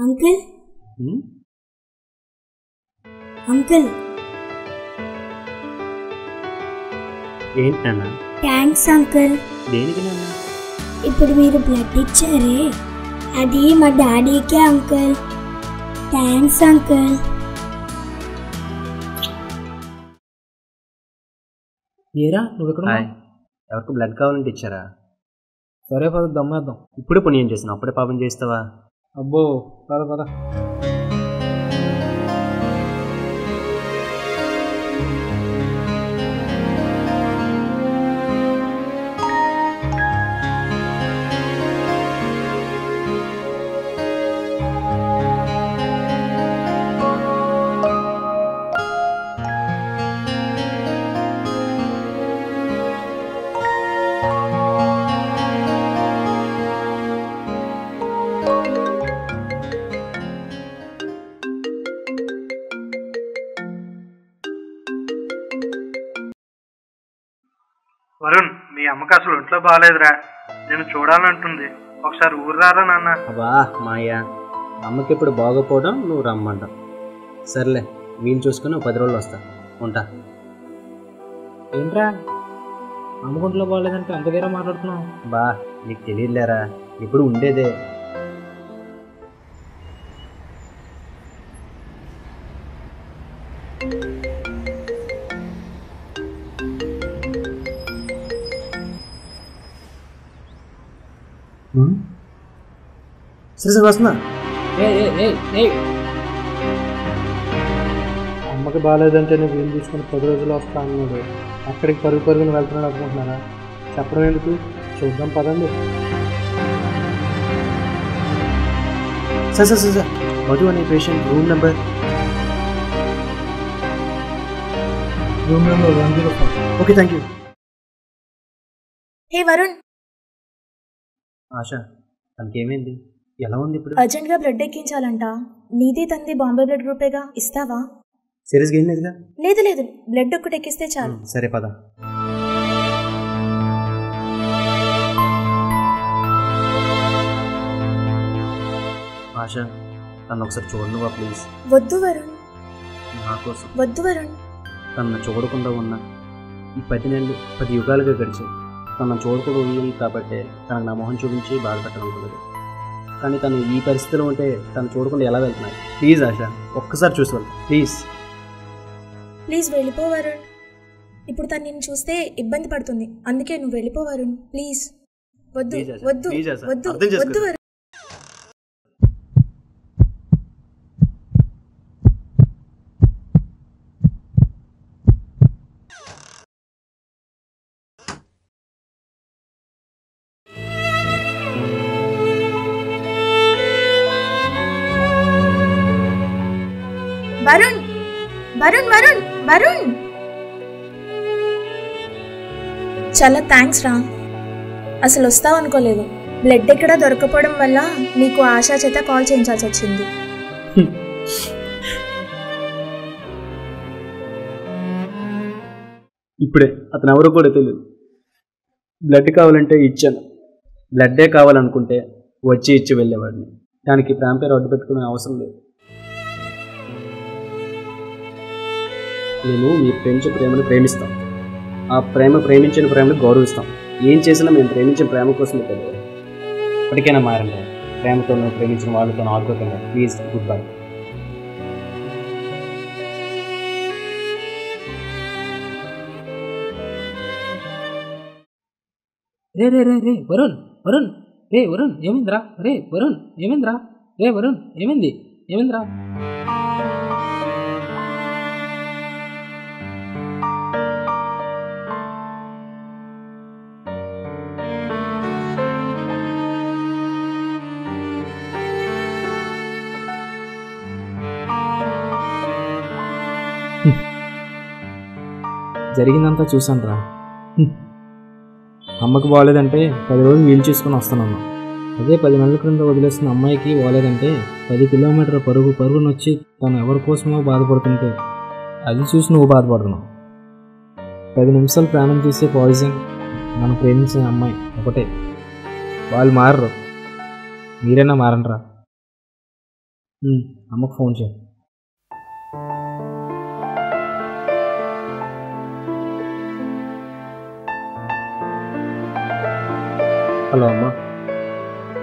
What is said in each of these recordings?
Uncle uncle ఏంటి నాన్న? Thanks uncle. దేనికి నాన్న? ఇప్పుడు మీరు బ్లడ్ ఇచ్చారే అది మా డాడీకే అంకుల్. Thanks uncle. ఏరా నువ్వు ఎక్కడ? ఎవరికి బ్లడ్ కావాలంటే ఇచ్చారా? సరే పద దమ్మేద్దాం. ఇప్పుడు పుణ్యం చేసినావు, అప్పుడే పాపం చేస్తావా? అబ్బో పద పద. వరుణ్, మీ అమ్మకి అసలు ఒంట్లో బాగాలేదురా, నేను చూడాలంటుంది. ఒకసారి ఊరు రారా నాన్న. అబ్బా మాయా, అమ్మకి ఇప్పుడు బాగోపోవడం నువ్వు రమ్మంట. సర్లే, వీలు చూసుకుని 10 రోజులు వస్తా. ఉంటా. ఏంట్రా అమ్మకుంట్లో బాగాలేదంటే అంత దగ్గర మాట్లాడుతున్నావు? బా నీకు తెలియలేరా, ఇప్పుడు ఉండేదే. సరే వస్తున్నా. అమ్మకి బాగాలేదంటే నేను వీలు చూసుకుని 10 రోజులు వస్తా అన్నాడు. అక్కడికి పరుగుని వెళ్తున్నాడు అనుకుంటున్నారా? చెప్పడం ఎందుకు, చూద్దాం పదండి. సార్ సార్ సార్, మధు అనే patient room number 104. Okay, thank you. Hey Varun, Asha, తనకేమైంది? ఎలా ఉంది ఇప్పుడు? అర్జెంట్గా బ్లడ్ ఎక్కించాలంట. నీది తంది బాంబే బ్లడ్ గ్రూపేగా, ఇస్తావా? సీరియస్గా ఏం లేదుగా? లేదు లేదు, బ్లడ్ ఒక్కటి ఎక్కిస్తే చాలు. సరే పద. ఆశ, తను ఒకసారి చూడనువా ప్లీజ్? వద్దు వరుణ్, నా కోసం. వద్దు వరుణ్. తనను చూడకుండా ఉన్నా ఈ 10 నెలలు 10 యుగాలుగా గడిచాయి. తనను చూడకుండా ఉంది కాబట్టి తనకు నా మొహం చూపించి బాధపెట్టాలనుకున్నది. కానీ తను ఈ పరిస్థితిలో ఉంటే తను చూడకుండా ఎలా వెళ్తున్నాయి? ప్లీజ్ ఆశ, ఒక్కసారి చూసి వెళ్తా ప్లీజ్. ప్లీజ్ వెళ్ళిపో వరుణ్. ఇప్పుడు తను నిన్ను చూస్తే ఇబ్బంది పడుతుంది, అందుకే నువ్వు వెళ్ళిపో వరుణ్ ప్లీజ్. వద్దు వద్దు వద్దు వద్దు వరుణ్. వరుణ్ వరుణ్ వరుణ్ వరుణ్, చాలా థ్యాంక్స్ రా. అసలు వస్తావు అనుకోలేదు. బ్లడ్ ఎక్కడ దొరకపోవడం వల్ల నీకు ఆశా చేత కాల్ చేయించాల్సి వచ్చింది. ఇప్పుడే అతను ఎవరో కూడా తెలియదు. బ్లడ్ కావాలంటే ఇచ్చాను. బ్లడ్డే కావాలనుకుంటే వచ్చి ఇచ్చి వెళ్ళేవాడిని. దానికి ప్రేమ పేరు అడ్డు పెట్టుకునే అవసరం లేదు. మేము మీ ప్రేమించే ప్రేమను ప్రేమిస్తాం. ఆ ప్రేమించిన ప్రేమను గౌరవిస్తాం. ఏం చేసినా మేము ప్రేమించిన ప్రేమ కోసమే తెలియదు. ఇప్పటికైనా మారండి. ప్రేమతో నువ్వు ప్రేమించిన వాళ్ళతో ఆడుకోకండి ప్లీజ్. Good bye. రే రే రే రే వరుణ్ వరుణ్ రే వరుణ్ ఏమైందిరా? రే వరుణ్ ఏమైందిరా? రే వరుణ్ ఏమైంది? ఏమైందిరా? జరిగిందంతా చూసాను రా. అమ్మకి బాగోలేదంటే 10 రోజులు వీలు చేసుకుని వస్తానన్నా. అదే 10 నెలల క్రింద వదిలేసిన అమ్మాయికి బాగోలేదంటే 10 కిలోమీటర్ల పరుగునొచ్చి తను ఎవరి కోసమో బాధపడుతుంటే అది చూసి నువ్వు బాధపడుతున్నావు. 10 నిమిషాలు ప్రాణం తీసే పాయిజన్ మనం ప్రేమించిన అమ్మాయి ఒకటే. వాళ్ళు మారరు, మీరైనా మారండి రా. అమ్మకు ఫోన్ చేయి. హలో అమ్మ,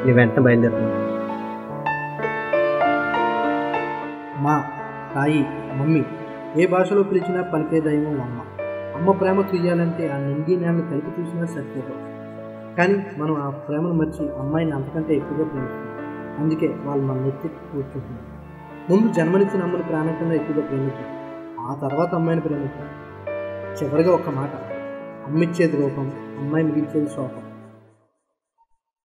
నీ వెంటనే బయలుదేరుతున్నా. మా తాయి, మమ్మీ, ఏ భాషలో పిలిచినా పలికే దైవం అమ్మ. అమ్మ ప్రేమ తీయాలంటే ఆ నింగి నేలను కలిపి చూసినా సరిపోతాం. కానీ మనం ఆ ప్రేమను మర్చి అమ్మాయిని అంతకంటే ఎక్కువగా ప్రేమిస్తాం. అందుకే వాళ్ళు మన నెత్తి కూర్చుంటున్నారు. ముందు జన్మనిచ్చిన అమ్మని ప్రాణం కింద ఎక్కువగా ప్రేమించాం, ఆ తర్వాత అమ్మాయిని ప్రేమించాం. చివరిగా ఒక్క మాట, అమ్మిచ్చేది రూపం, అమ్మాయి మిగిల్చేది శోకం.